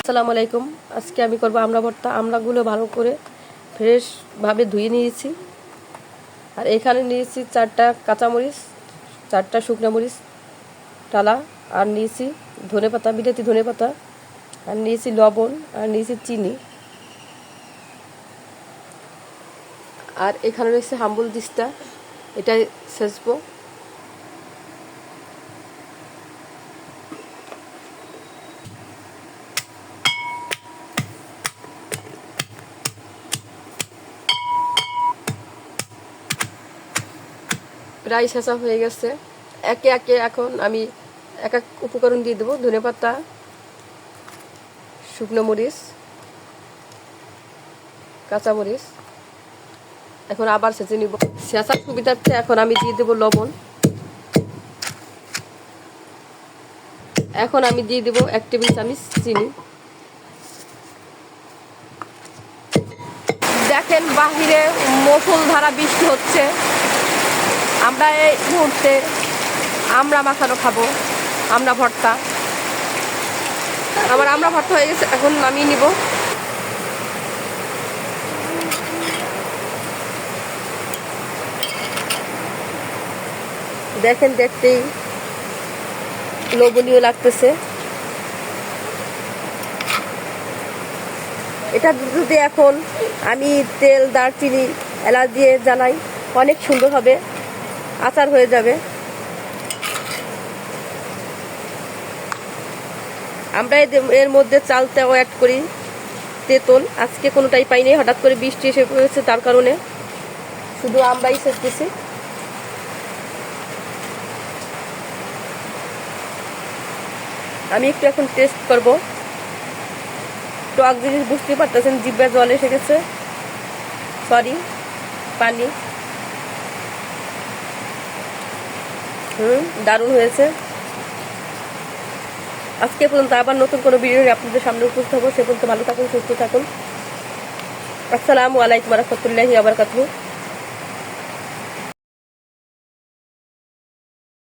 আসসালামু আলাইকুম। আজকে আমি করব আমড়া ভর্তা। আমড়াগুলো ভালো করে ফ্রেশভাবে ধুয়ে নিয়েছি। আর এখানে নিয়েছি 4টা কাঁচামরিচ, 4টা শুকনো মরিচ টালা, আর নিয়েছি ধনেপাতা, বিলাতি ধনেপাতা, আর নিয়েছি লবণ, আর নিয়েছি চিনি, আর এখানে রয়েছে হাম্বুল দিস্তা, এটাই সেচবো। প্রায় শেষা হয়ে গেছে। একে একে এখন আমি এক এক উপকরণ দিয়ে দেবো। ধনেপাতা, শুকনো মরিচ, কাঁচামরিচ। এখন আবার ছেঁচে নিব। ছেঁচার সুবিধার্থে এখন আমি দিয়ে দেবো লবণ। এখন আমি দিয়ে দেবো 1 টেবিল চামচ চিনি। দেখেন বাহিরে মুষলধারা বৃষ্টি হচ্ছে। আমরা এই মুহূর্তে আমড়া মাখানো খাবো, আমড়া ভর্তা। আমার আমড়া ভর্তা হয়ে গেছে, এখন নামিয়ে নিব। দেখেন দেখতেই লোভনীয় লাগতেছে। এটা যদি এখন আমি তেল, দারচিনি, এলাচ দিয়ে জ্বালাই, অনেক সুন্দর হবে, আচার হয়ে যাবে। আমরা এর মধ্যে চালটাও অ্যাড করি, তেঁতুল। আজকে কোনোটাই পাইনি, হঠাৎ করে বৃষ্টি এসে পড়েছে, তার কারণে শুধু আমরাই সেচতেছি। আমি একটু এখন টেস্ট করব। টক জিনিস বুঝতে পারতেছেন, জিভে জল এসে গেছে, সরি, পানি। দারুণ হয়েছে। আজকে পর্যন্ত আবার নতুন কোনো ভিডিও নিয়ে আপনাদের সামনে উপস্থিত হবো। সে পর্যন্ত ভালো থাকুন, সুস্থ থাকুন। আসসালামু আলাইকুম ওয়া রাহমাতুল্লাহি ওয়া বারাকাতুহু।